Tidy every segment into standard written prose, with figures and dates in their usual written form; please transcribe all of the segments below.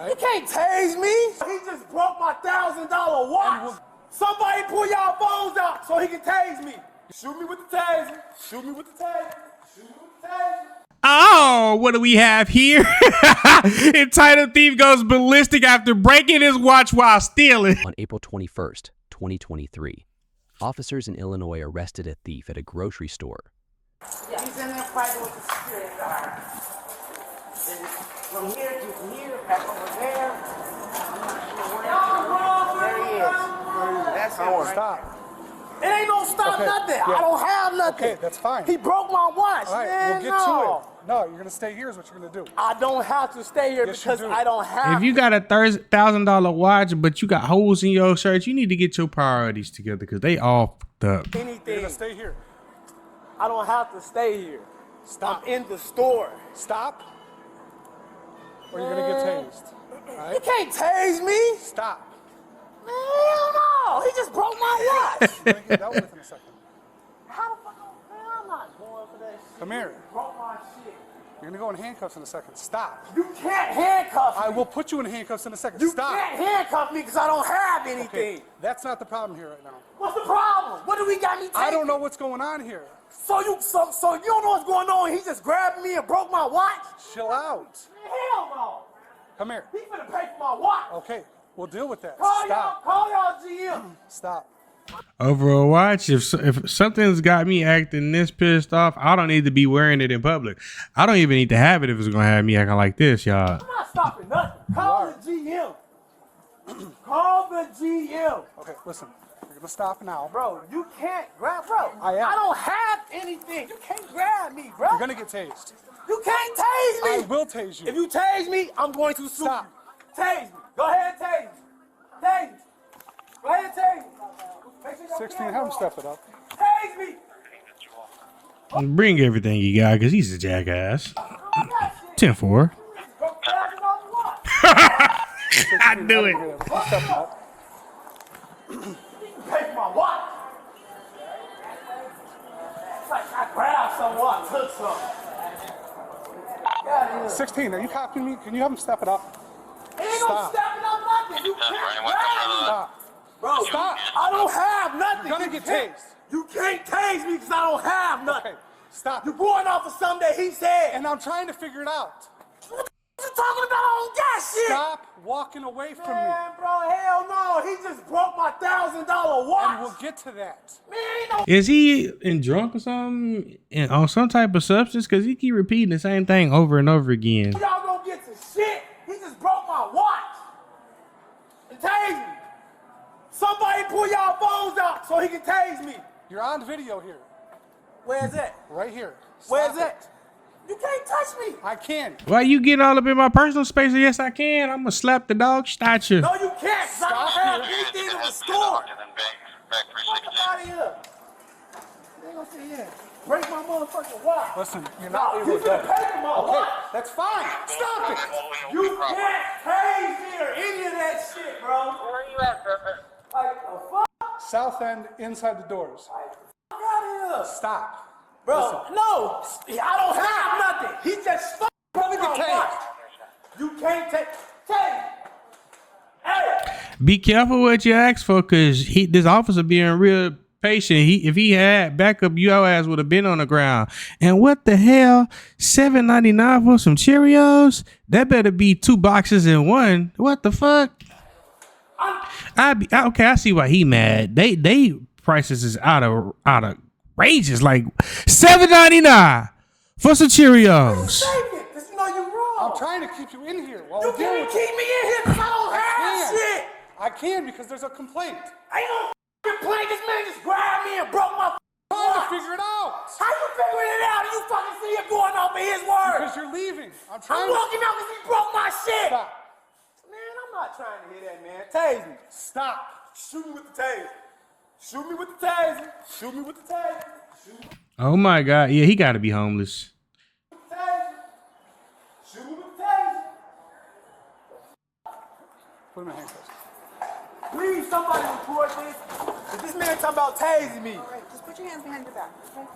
You can't tase me. He just broke my $1,000 watch. Somebody pull y'all phones out so he can tase me. Shoot me with the taser. Shoot me with the taser. Shoot me with the taser. Oh, what do we have here? Entitled thief goes ballistic after breaking his watch while stealing. On April 21st, 2023, officers in Illinois arrested a thief at a grocery store. Yeah, he's in there fighting with the security guard. From here to here, back over there. I'm not sure where. There he is. That's him. Right. Stop. It ain't no stop nothing. Yeah. I don't have nothing. Okay, that's fine. He broke my watch, All right, man. we'll get to it. No, you're gonna stay here is what you're gonna do. I don't have to stay here because I don't have. If you got a $1,000 watch, but you got holes in your shirt, you need to get your priorities together because they all fucked up. anything. You're gonna stay here. I don't have to stay here. Stop. I'm in the store. Stop. Or you're gonna get tased. All right? You can't tase me. Stop. Man, hell no. He just broke my watch. You're gonna get dealt with in a second. How the fuck? Man, I'm not going for that shit. Come here. He broke my shit. You're gonna go in handcuffs in a second. Stop. You can't handcuff me. I will put you in handcuffs in a second. You Stop. can't handcuff me because I don't have anything. Okay, that's not the problem here right now. What's the problem? What do we got me taking? I don't know what's going on here. So you don't know what's going on. He just grabbed me and broke my watch? Chill out. Man, hell no. Come here. He finna pay for my watch. Okay, we'll deal with that. Call Stop. y'all GM. Stop. Over a watch, if something's got me acting this pissed off, I don't need to be wearing it in public. I don't even need to have it if it's gonna have me acting like this, y'all. I'm not stopping nothing. Call the GM. Call the GM. Okay, listen. You're gonna stop now. Bro, you can't grab, bro. I am. I don't have anything. You can't grab me, bro. You're gonna get tased. You can't tase me. I will tase you. If you tase me, I'm going to sue Stop. you. Tase me. Go ahead and tase me. Tase me. Go ahead and tase me. Make sure your 16, hands have him off. step it up. Tase me. Bring everything you got because he's a jackass. 10-4. Go grab it on the watch. I knew it. Step it up. You can pay for my watch. It's like I grabbed someone, took some. Get out of here. 16, are you copying me? Can you have him step it up? Ain't no Stop. stepping up nothing. You can't grab me. Stop. Bro, Stop. I don't have nothing. You're gonna You get can't- tased. You can't tase me because I don't have nothing. Okay, stop. You're going off of something that he said. And I'm trying to figure it out. What you talking about? I don't got shit. Stop walking away from me. Man, bro, hell no. He just broke my $1,000 watch. And we'll get to that. Man, ain't no. Is he in drunk or something? On some type of substance? Because he keep repeating the same thing over and over again. Y'all gonna get to shit. He just broke my watch. And tase me. Somebody pull y'all phones out so he can tase me. You're on video here. Where's that? Right here. Where's Stop that? You can't touch me. it. I can. Why you getting all up in my personal space? Yes, I can. I'm going to slap the dog statue. No, you can't. 'Cause I don't Stop have here. anything in the store. Fuck out of here. They gonna say, yeah, break my motherfucking watch. Listen, you're No, not you able to finna do pay for my Okay, watch. that's fine. Stop it. You can't tase me or any of that shit, bro. Where are you at, Pepper? Like, the fuck? South end, inside the doors. Fuck out of here. Stop. Bro, Listen. no, I don't have nothing. He just fucked Probably my get tased. watch. You can't take. Hey. Be careful what you ask for because this officer being real patient. If he had backup, your ass would have been on the ground. And what the hell? $7.99 for some Cheerios? That better be 2 boxes in one. What the fuck? Okay, I see why he mad. They prices is out of outrageous. Like $7.99 for some Cheerios. Take it, because you know you're wrong. I'm trying to keep you in here while You we deal can't with keep it. me in here because I don't have shit. I can because there's a complaint. Ain't no complaint. This man just grabbed me and broke my I'm trying to watch. figure it out. How you figuring it out? You fucking see it going off of his word. Because you're leaving. I'm I'm trying walking out because he broke my shit. Stop. Man, I'm not trying to hear that, man. Tase me. Stop. Shoot me with the taser. Shoot me with the taser. Shoot me with the taser. Shoot me Oh my God. Yeah, he got to be homeless. with the taser. Shoot me with the taser. Put him in handcuffs. Please, somebody report this. If this man talking about tasing me. All right, just put your hands behind your back, okay?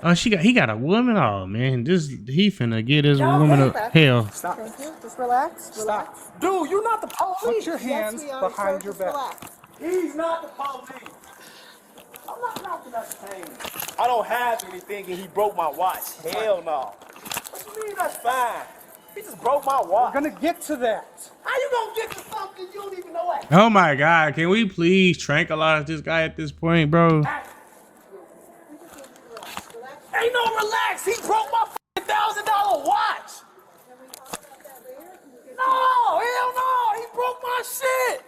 Oh, he got a woman. Oh man, he finna get his woman up hell. Stop. Thank you. Just relax. Stop. Dude, you're not the police. Put your hands behind your back. He's not the police. I'm not knocking that chain. I don't have anything and he broke my watch. Hell no. What you mean that's fine? He just broke my watch. We're gonna get to that. How you gonna get to something you don't even know what? Oh my God, can we please tranquilize this guy at this point, bro? Ain't no relax. He broke my $1,000 watch. No, hell no. He broke my shit.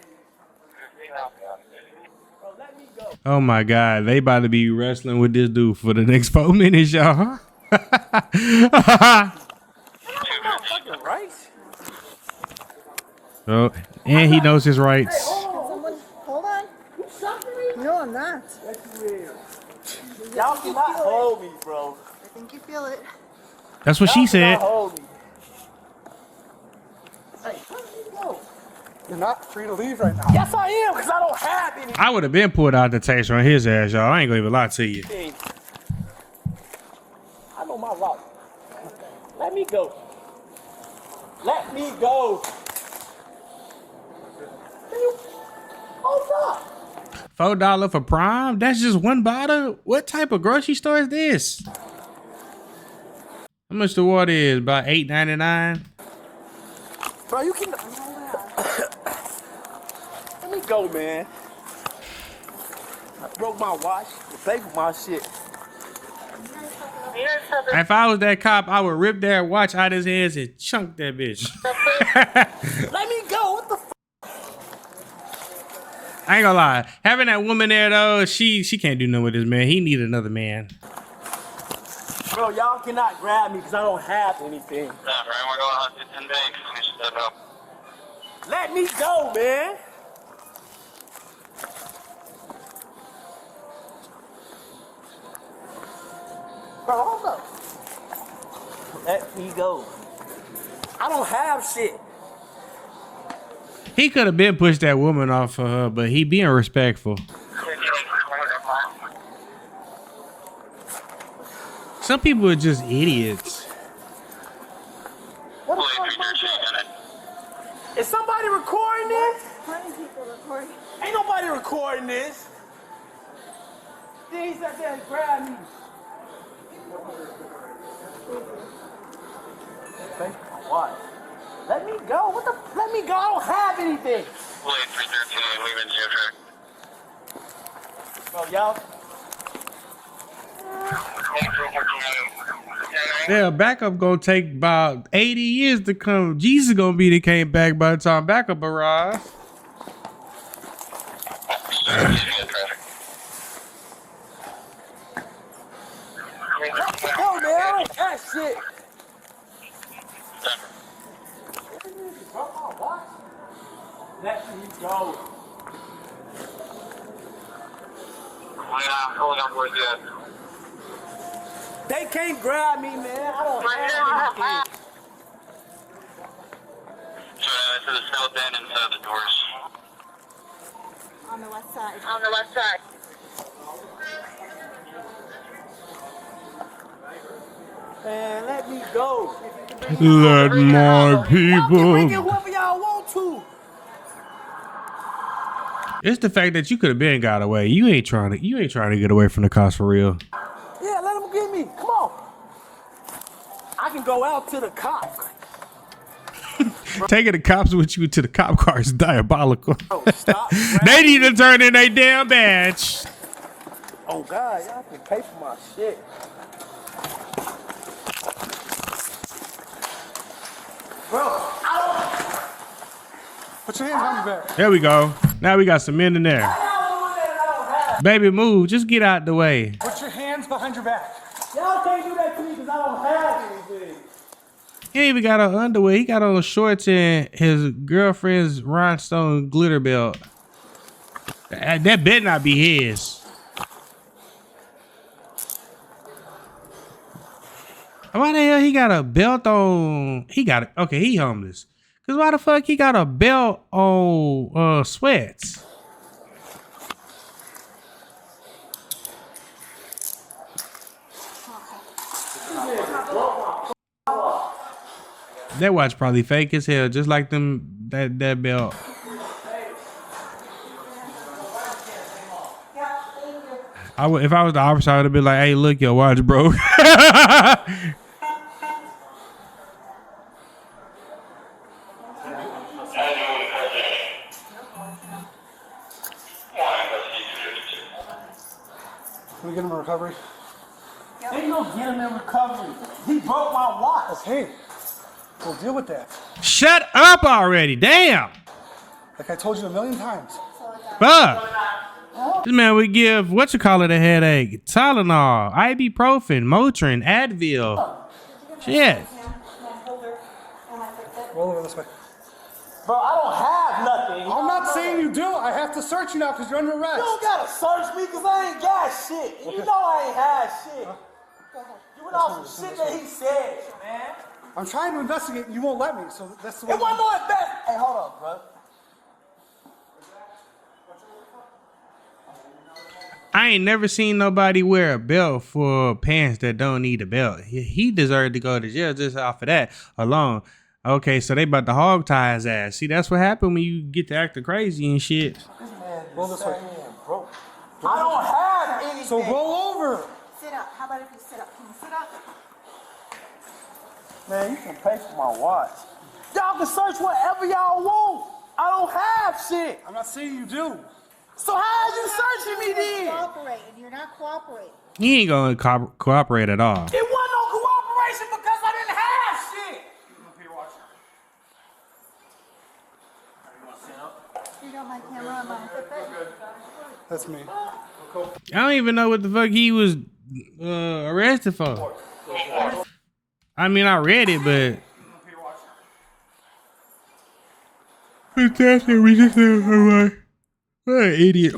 Bro, let me go. Oh my God, they about to be wrestling with this dude for the next 4 minutes, y'all. Fucking right. Oh, and he knows his rights. Someone, hold on. You sucking me? No, I'm not. Yes, you is. Y'all cannot hold me, bro. I think you feel it. That's what she Y'all said. cannot hold me. Hey, let me go. You're not free to leave right now. Yes, I am, because I don't have anything. I would have been pulled out the taser on his ass, y'all. I ain't gonna even lie to you. I know my route. Let me go. Let me go. Hold up. $4 for Prime? That's just one bottle? What type of grocery store is this? How much the water is? About $8.99? Bro, you can. Let me go, man. I broke my watch. Pay for my shit. If I was that cop, I would rip that watch out his hands and chunk that bitch. Let me go. What the f? I ain't gonna lie. Having that woman there though, she can't do nothing with this man. He need another man. Bro, y'all cannot grab me because I don't have anything. Yeah, right, we're going on to 10 days. You should step up. Let me go, man. Bro, hold up. Let me go. I don't have shit. He could have been pushed that woman off for her, but he being respectful. Some people are just idiots. What the fuck am I doing? Is somebody recording this? Plenty of people recording. Ain't nobody recording this. Then he sat there and grabbed me. What? Let me go. What the? Let me go. I don't have anything. Blade 313, leaving geotrack. Bro, y'all. Yeah, backup gonna take about 80 years to come. Jesus gonna be the came back by the time backup arrives. Yo, man, I don't have shit. Let me go. Pulling up with you. They can't grab me, man. I don't have anything. To the south end inside the doors. On the left side. On the left side. Man, let me go. Let my Y'all can bring in people. whoever y'all want to. It's the fact that you could have been got away. You ain't trying to get away from the cops for real. Yeah, let them get me. Come on. I can go out to the cops. Taking the cops with you to the cop car is diabolical. Bro, stop. They need to turn in their damn badge. Oh, God, y'all can pay for my shit. Bro, I Put your hands on your back. There we go. Now we got some men in there. don't have. Baby, move. Just get out the way. Put your hands behind your back. Y'all can't do that to me because I don't have anything. He ain't even got on underwear. He got on shorts and his girlfriend's rhinestone glitter belt. That better not be his. Why the hell he got a belt on? He got it. Okay, he homeless. Cause why the fuck he got a belt on sweats? That watch probably fake as hell, just like that belt. If I was the officer, I would have been like, "Hey, look, your watch broke." Can we get him a recovery? Ain't no get him in recovery. He broke my watch. Okay. We'll deal with that. Shut up already! Damn. Like I told you a million times. Fuck. This man would give a headache, Tylenol, ibuprofen, Motrin, Advil. Shit. Roll over this way. Bro, I don't have nothing. I'm not saying you do. I have to search you now because you're under arrest. You don't gotta search me because I ain't got shit. And you know I ain't had shit. You went off some shit that he said, man. I'm trying to investigate and you won't let me, so that's the way. It wasn't no invest. Hey, hold up, bro. I ain't never seen nobody wear a belt for pants that don't need a belt. He deserved to go to jail just off of that alone. Okay, so they about to hog tie his ass. See, that's what happened when you get to acting crazy and shit. This man Roll this way. bro. I don't have anything. So roll over. Sit up. How about if you sit up? Can you sit up? Man, you can pay for my watch. Y'all can search whatever y'all want. I don't have shit. I'm not saying you do. So how are you searching me then? Cooperating. You're not cooperating. He ain't gonna cooperate at all. It wasn't no cooperation because I didn't have shit. You got my camera on my Fitbit? That's me. I don't even know what the fuck he was arrested for. I mean, I read it, but fantastic resistance. What an idiot.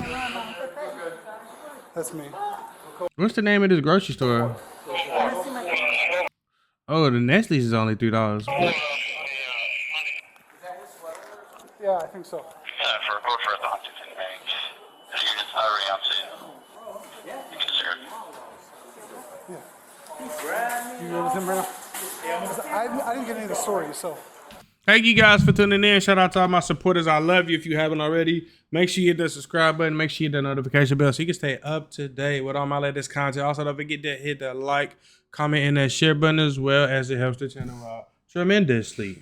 That's me. What's the name of this grocery store? Oh, the Nestle's is only $3. Yeah, I think so. For both for the Huntington Bank. You can just hurry up soon. You can serve. You know with him right now? I didn't get any of the story, so. Thank you guys for tuning in. Shout out to all my supporters. I love you. If you haven't already, make sure you hit the subscribe button. Make sure you hit the notification bell so you can stay up to date with all my latest content. Also, don't forget to hit that like, comment, and that share button as well, as it helps the channel out tremendously.